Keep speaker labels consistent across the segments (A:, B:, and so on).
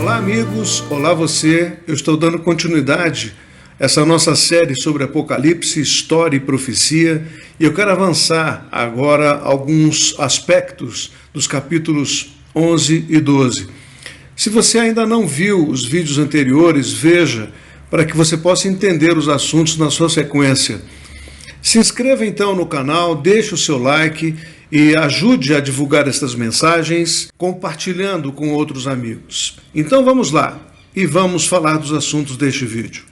A: Olá amigos, olá você, eu estou dando continuidade a essa nossa série sobre Apocalipse, História e Profecia, e eu quero avançar agora alguns aspectos dos capítulos 11 e 12. Se você ainda não viu os vídeos anteriores, veja, para que você possa entender os assuntos na sua sequência. Se inscreva então no canal, deixe o seu like e ajude a divulgar estas mensagens, compartilhando com outros amigos. Então vamos lá e vamos falar dos assuntos deste vídeo.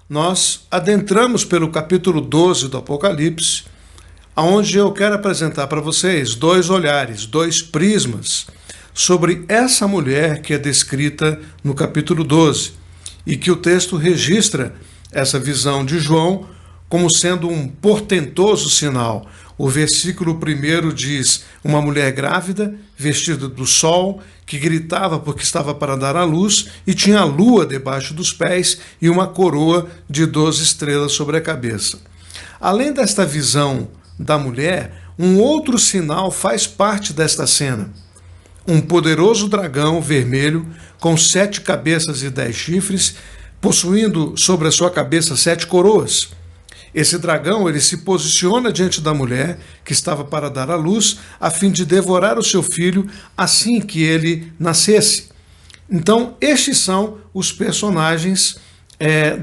A: Nós adentramos pelo capítulo 12 do Apocalipse, onde eu quero apresentar para vocês dois olhares, dois prismas sobre essa mulher que é descrita no capítulo 12 e que o texto registra essa visão de João como sendo um portentoso sinal. O versículo 1 diz: uma mulher grávida, vestida do sol, que gritava porque estava para dar à luz, e tinha a lua debaixo dos pés e uma coroa de 12 estrelas sobre a cabeça. Além desta visão da mulher, um outro sinal faz parte desta cena. Um poderoso dragão vermelho, com 7 cabeças e 10 chifres, possuindo sobre a sua cabeça 7 coroas. Esse dragão ele se posiciona diante da mulher que estava para dar à luz, a fim de devorar o seu filho assim que ele nascesse. Então, estes são os personagens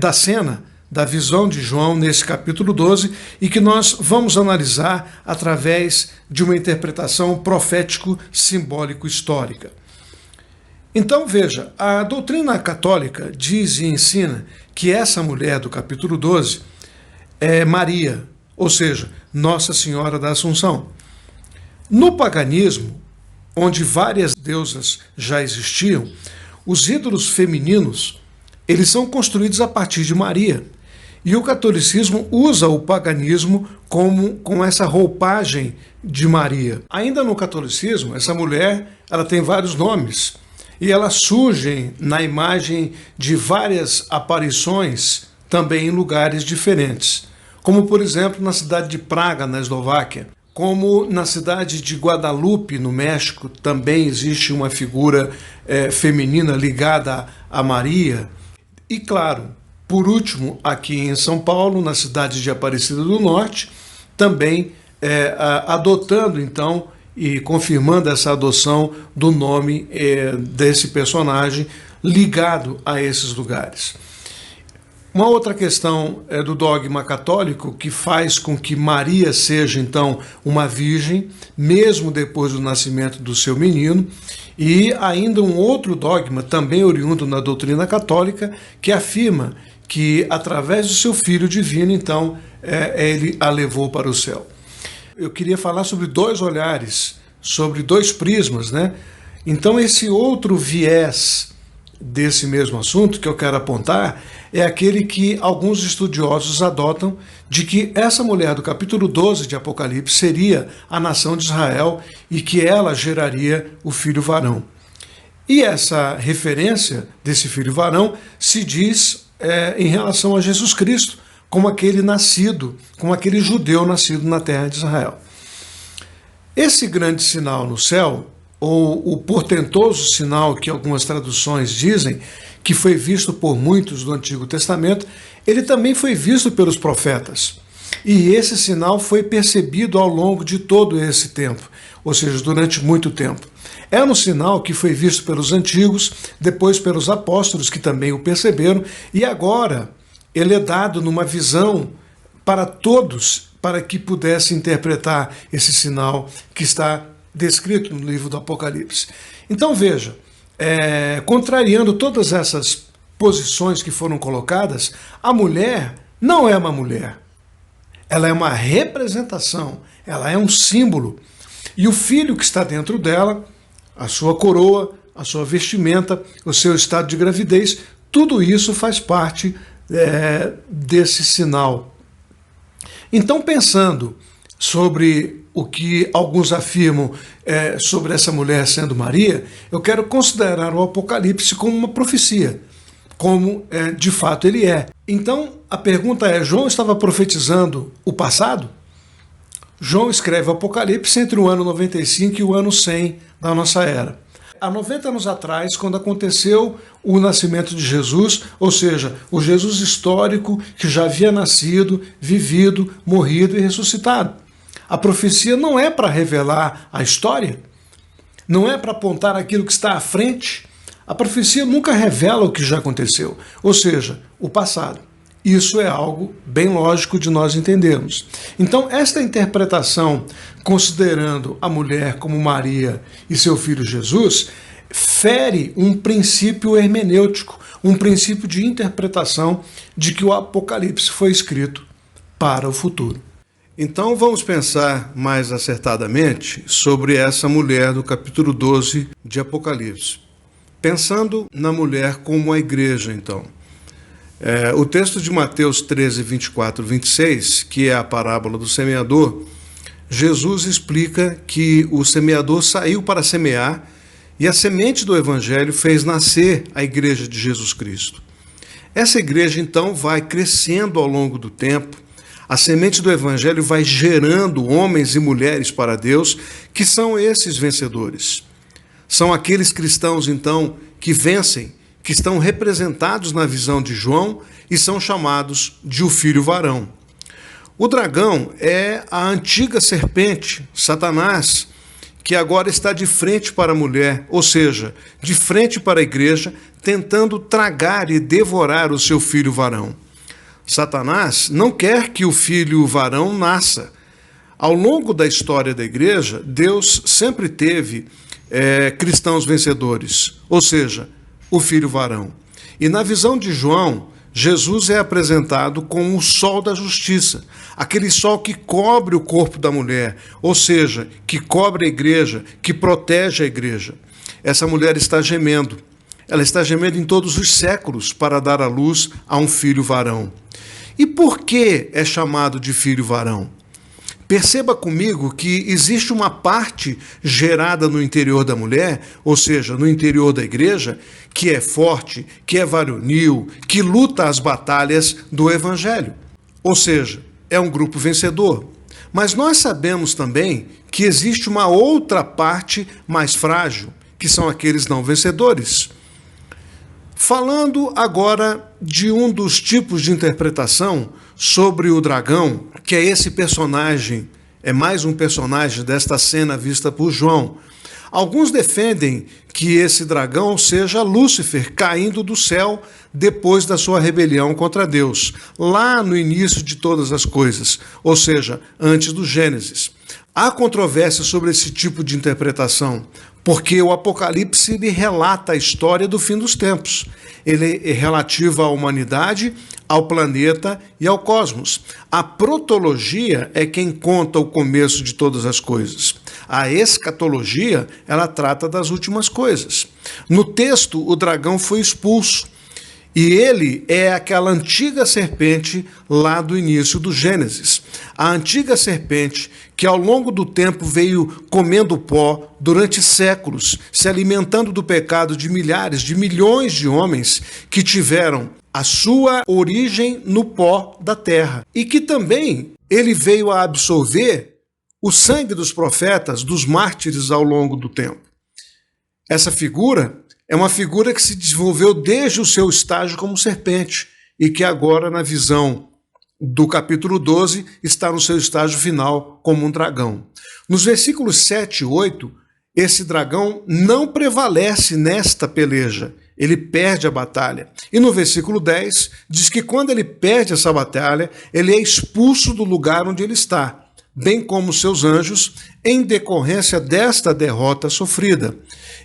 A: da cena, da visão de João nesse capítulo 12, e que nós vamos analisar através de uma interpretação profético-simbólico-histórica. Então, veja, a doutrina católica diz e ensina que essa mulher do capítulo 12 é Maria, ou seja, Nossa Senhora da Assunção. No paganismo, onde várias deusas já existiam, os ídolos femininos, eles são construídos a partir de Maria. E o catolicismo usa o paganismo com essa roupagem de Maria. Ainda no catolicismo, essa mulher ela tem vários nomes. E elas surgem na imagem de várias aparições, também em lugares diferentes. Como, por exemplo, na cidade de Praga, na Eslováquia. Como na cidade de Guadalupe, no México, também existe uma figura feminina ligada a Maria. E, claro, por último, aqui em São Paulo, na cidade de Aparecida do Norte, também adotando, então, e confirmando essa adoção do nome desse personagem ligado a esses lugares. Uma outra questão é do dogma católico que faz com que Maria seja, então, uma virgem, mesmo depois do nascimento do seu menino, e ainda um outro dogma, também oriundo na doutrina católica, que afirma que, através do seu Filho divino, então, ele a levou para o céu. Eu queria falar sobre dois olhares, sobre dois prismas, né? Então, esse outro viés desse mesmo assunto que eu quero apontar é aquele que alguns estudiosos adotam de que essa mulher do capítulo 12 de Apocalipse seria a nação de Israel e que ela geraria o filho varão. E essa referência desse filho varão se diz em relação a Jesus Cristo, como aquele nascido, como aquele judeu nascido na terra de Israel. Esse grande sinal no céu, ou o portentoso sinal que algumas traduções dizem, que foi visto por muitos do Antigo Testamento, ele também foi visto pelos profetas. E esse sinal foi percebido ao longo de todo esse tempo, ou seja, durante muito tempo. É um sinal que foi visto pelos antigos, depois pelos apóstolos, que também o perceberam, e agora ele é dado numa visão para todos, para que pudesse interpretar esse sinal que está descrito no livro do Apocalipse. Então veja, contrariando todas essas posições que foram colocadas, a mulher não é uma mulher. Ela é uma representação, ela é um símbolo. E o filho que está dentro dela, a sua coroa, a sua vestimenta, o seu estado de gravidez, tudo isso faz parte desse sinal. Então, pensando sobre o que alguns afirmam sobre essa mulher sendo Maria, eu quero considerar o Apocalipse como uma profecia, como de fato ele é. Então, a pergunta é, João estava profetizando o passado? João escreve o Apocalipse entre o ano 95 e o ano 100 da nossa era. há 90 anos atrás, quando aconteceu o nascimento de Jesus, ou seja, o Jesus histórico que já havia nascido, vivido, morrido e ressuscitado. A profecia não é para revelar a história, não é para apontar aquilo que está à frente. A profecia nunca revela o que já aconteceu, ou seja, o passado. Isso é algo bem lógico de nós entendermos. Então, esta interpretação, considerando a mulher como Maria e seu filho Jesus, fere um princípio hermenêutico, um princípio de interpretação de que o Apocalipse foi escrito para o futuro. Então vamos pensar mais acertadamente sobre essa mulher do capítulo 12 de Apocalipse. Pensando na mulher como a igreja, então. O texto de Mateus 13, 24, 26, que é a parábola do semeador, Jesus explica que o semeador saiu para semear e a semente do evangelho fez nascer a igreja de Jesus Cristo. Essa igreja, então, vai crescendo ao longo do tempo. A semente do evangelho vai gerando homens e mulheres para Deus, que são esses vencedores. São aqueles cristãos, então, que vencem, que estão representados na visão de João e são chamados de o filho varão. O dragão é a antiga serpente, Satanás, que agora está de frente para a mulher, ou seja, de frente para a igreja, tentando tragar e devorar o seu filho varão. Satanás não quer que o filho varão nasça. Ao longo da história da igreja, Deus sempre teve cristãos vencedores, ou seja, o filho varão. E na visão de João, Jesus é apresentado como o sol da justiça, aquele sol que cobre o corpo da mulher, ou seja, que cobre a igreja, que protege a igreja. Essa mulher está gemendo. Ela está gemendo em todos os séculos para dar à luz a um filho varão. E por que é chamado de filho varão? Perceba comigo que existe uma parte gerada no interior da mulher, ou seja, no interior da igreja, que é forte, que é varonil, que luta as batalhas do evangelho. Ou seja, é um grupo vencedor. Mas nós sabemos também que existe uma outra parte mais frágil, que são aqueles não vencedores. Falando agora de um dos tipos de interpretação sobre o dragão, que é esse personagem, é mais um personagem desta cena vista por João. Alguns defendem que esse dragão seja Lúcifer caindo do céu depois da sua rebelião contra Deus, lá no início de todas as coisas, ou seja, antes do Gênesis. Há controvérsia sobre esse tipo de interpretação, porque o Apocalipse ele relata a história do fim dos tempos. Ele é relativo à humanidade, ao planeta e ao cosmos. A protologia é quem conta o começo de todas as coisas. A escatologia, ela trata das últimas coisas. No texto, o dragão foi expulso. E ele é aquela antiga serpente lá do início do Gênesis. A antiga serpente que ao longo do tempo veio comendo pó durante séculos, se alimentando do pecado de milhares, de milhões de homens que tiveram a sua origem no pó da terra. E que também ele veio a absorver o sangue dos profetas, dos mártires ao longo do tempo. Essa figura é uma figura que se desenvolveu desde o seu estágio como serpente e que agora, na visão do capítulo 12, está no seu estágio final como um dragão. Nos versículos 7 e 8, esse dragão não prevalece nesta peleja, ele perde a batalha. E no versículo 10, diz que quando ele perde essa batalha, ele é expulso do lugar onde ele está, bem como seus anjos, em decorrência desta derrota sofrida.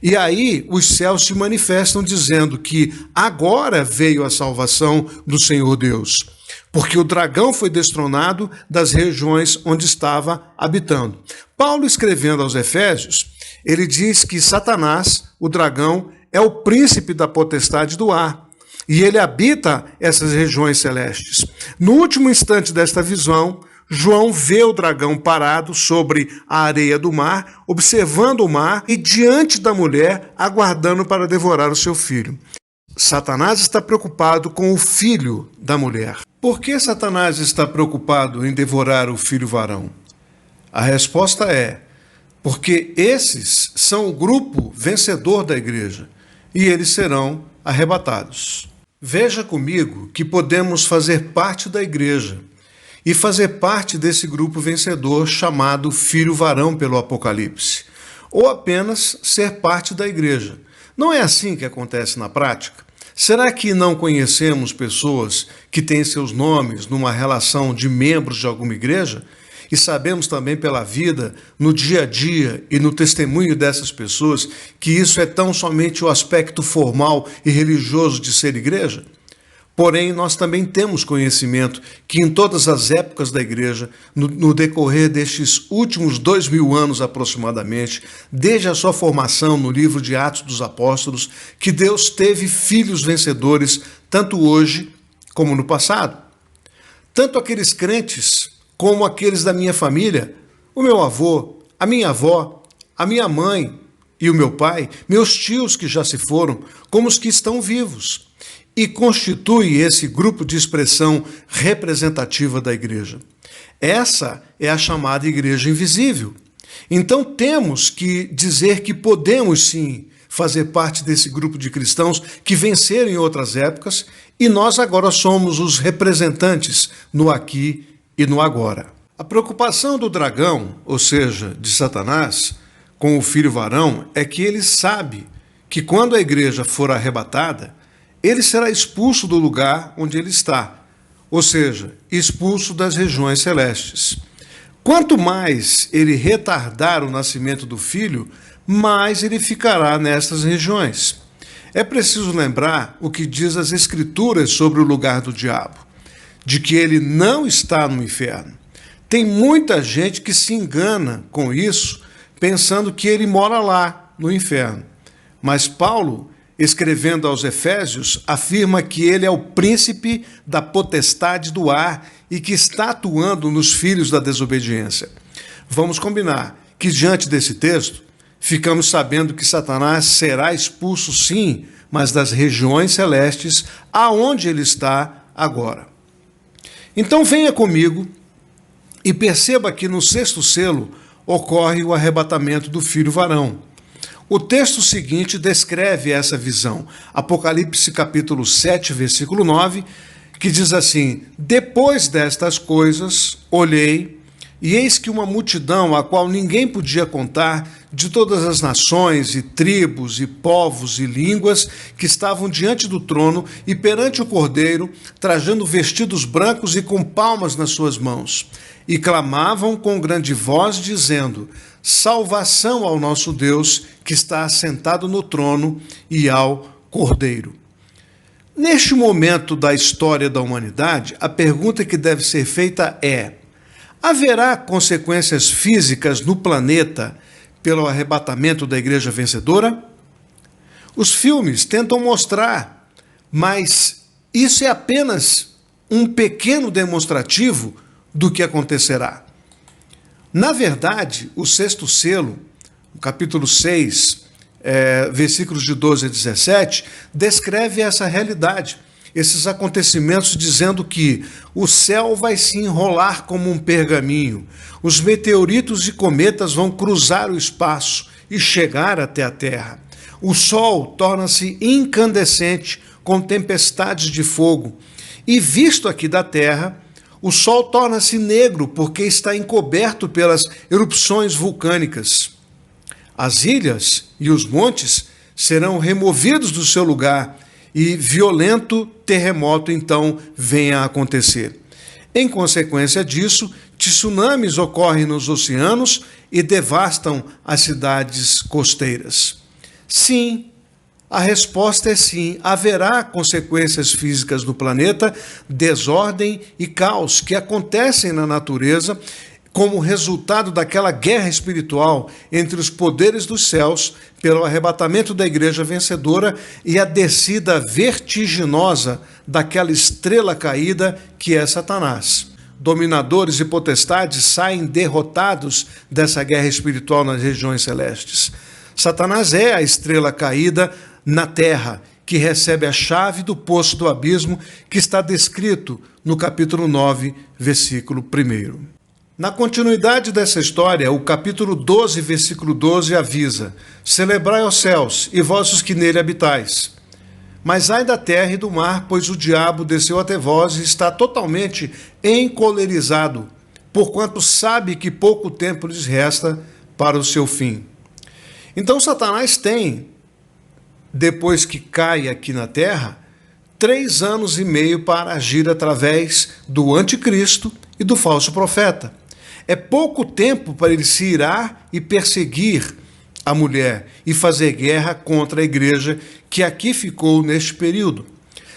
A: E aí os céus se manifestam dizendo que agora veio a salvação do Senhor Deus, porque o dragão foi destronado das regiões onde estava habitando. Paulo, escrevendo aos Efésios, ele diz que Satanás, o dragão, é o príncipe da potestade do ar, e ele habita essas regiões celestes. No último instante desta visão, João vê o dragão parado sobre a areia do mar, observando o mar e diante da mulher, aguardando para devorar o seu filho. Satanás está preocupado com o filho da mulher. Por que Satanás está preocupado em devorar o filho varão? A resposta é: porque esses são o grupo vencedor da igreja e eles serão arrebatados. Veja comigo que podemos fazer parte da igreja e fazer parte desse grupo vencedor chamado filho varão pelo Apocalipse, ou apenas ser parte da igreja. Não é assim que acontece na prática? Será que não conhecemos pessoas que têm seus nomes numa relação de membros de alguma igreja? E sabemos também pela vida, no dia a dia e no testemunho dessas pessoas, que isso é tão somente o aspecto formal e religioso de ser igreja? Porém, nós também temos conhecimento que em todas as épocas da igreja, no decorrer destes últimos 2000 anos aproximadamente, desde a sua formação no livro de Atos dos Apóstolos, que Deus teve filhos vencedores, tanto hoje como no passado. Tanto aqueles crentes como aqueles da minha família, o meu avô, a minha avó, a minha mãe e o meu pai, meus tios que já se foram, como os que estão vivos, e constitui esse grupo de expressão representativa da igreja. Essa é a chamada igreja invisível. Então temos que dizer que podemos sim fazer parte desse grupo de cristãos que venceram em outras épocas e nós agora somos os representantes no aqui e no agora. A preocupação do dragão, ou seja, de Satanás, com o filho varão, é que ele sabe que quando a igreja for arrebatada, ele será expulso do lugar onde ele está, ou seja, expulso das regiões celestes. Quanto mais ele retardar o nascimento do filho, mais ele ficará nestas regiões. É preciso lembrar o que diz as Escrituras sobre o lugar do diabo, de que ele não está no inferno. Tem muita gente que se engana com isso, pensando que ele mora lá, no inferno. Mas Paulo, escrevendo aos Efésios, afirma que ele é o príncipe da potestade do ar e que está atuando nos filhos da desobediência. Vamos combinar que, diante desse texto, ficamos sabendo que Satanás será expulso, sim, mas das regiões celestes, aonde ele está agora. Então venha comigo e perceba que no sexto selo ocorre o arrebatamento do filho varão. O texto seguinte descreve essa visão. Apocalipse capítulo 7, versículo 9, que diz assim: depois destas coisas, olhei, e eis que uma multidão, a qual ninguém podia contar, de todas as nações e tribos e povos e línguas, que estavam diante do trono e perante o Cordeiro, trajando vestidos brancos e com palmas nas suas mãos, e clamavam com grande voz, dizendo: salvação ao nosso Deus, que está assentado no trono, e ao Cordeiro. Neste momento da história da humanidade, a pergunta que deve ser feita é: haverá consequências físicas no planeta pelo arrebatamento da igreja vencedora? Os filmes tentam mostrar, mas isso é apenas um pequeno demonstrativo do que acontecerá. Na verdade, o sexto selo, no capítulo 6, versículos de 12 a 17, descreve essa realidade, esses acontecimentos, dizendo que o céu vai se enrolar como um pergaminho, os meteoritos e cometas vão cruzar o espaço e chegar até a Terra. O sol torna-se incandescente com tempestades de fogo, e visto aqui da Terra, o sol torna-se negro porque está encoberto pelas erupções vulcânicas. As ilhas e os montes serão removidos do seu lugar e violento terremoto então venha a acontecer. Em consequência disso, tsunamis ocorrem nos oceanos e devastam as cidades costeiras. Sim, a resposta é sim, haverá consequências físicas no planeta, desordem e caos que acontecem na natureza como resultado daquela guerra espiritual entre os poderes dos céus pelo arrebatamento da igreja vencedora e a descida vertiginosa daquela estrela caída que é Satanás. Dominadores e potestades saem derrotados dessa guerra espiritual nas regiões celestes. Satanás é a estrela caída na terra, que recebe a chave do poço do abismo, que está descrito no capítulo 9, versículo 1. Na continuidade dessa história, o capítulo 12, versículo 12 avisa: celebrai os céus e vós os que nele habitais. Mas ai da terra e do mar, pois o diabo desceu até vós e está totalmente encolerizado, porquanto sabe que pouco tempo lhes resta para o seu fim. Então Satanás tem, depois que cai aqui na terra, 3 anos e meio para agir através do anticristo e do falso profeta. É pouco tempo para ele se irar e perseguir a mulher e fazer guerra contra a igreja que aqui ficou neste período.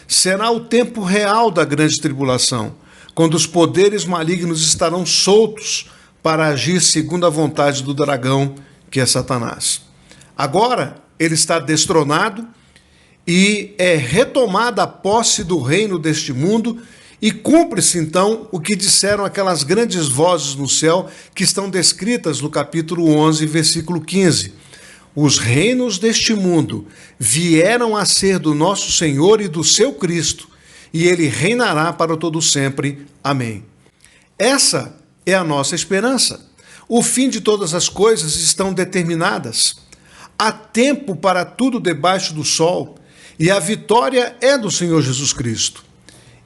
A: Será o tempo real da grande tribulação, quando os poderes malignos estarão soltos para agir segundo a vontade do dragão, que é Satanás. Agora ele está destronado e é retomada a posse do reino deste mundo, e cumpre-se então o que disseram aquelas grandes vozes no céu que estão descritas no capítulo 11, versículo 15. Os reinos deste mundo vieram a ser do nosso Senhor e do seu Cristo, e ele reinará para todo sempre. Amém. Essa é a nossa esperança. O fim de todas as coisas estão determinadas. Há tempo para tudo debaixo do sol, e a vitória é do Senhor Jesus Cristo.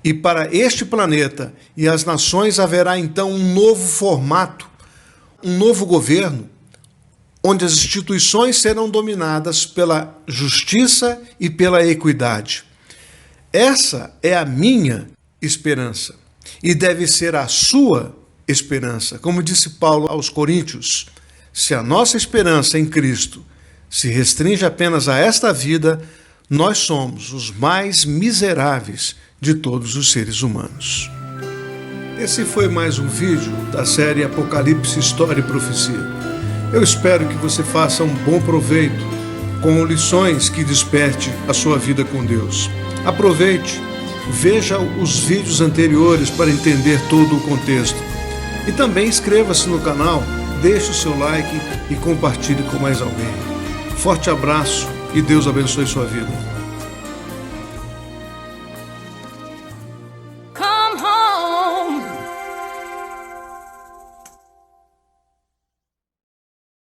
A: E para este planeta e as nações haverá então um novo formato, um novo governo, onde as instituições serão dominadas pela justiça e pela equidade. Essa é a minha esperança e deve ser a sua esperança. Como disse Paulo aos Coríntios, se a nossa esperança em Cristo se restringe apenas a esta vida, nós somos os mais miseráveis de todos os seres humanos. Esse foi mais um vídeo da série Apocalipse, História e Profecia. Eu espero que você faça um bom proveito com lições que desperte a sua vida com Deus. Aproveite, veja os vídeos anteriores para entender todo o contexto. E também inscreva-se no canal, deixe o seu like e compartilhe com mais alguém. Forte abraço e Deus abençoe sua vida.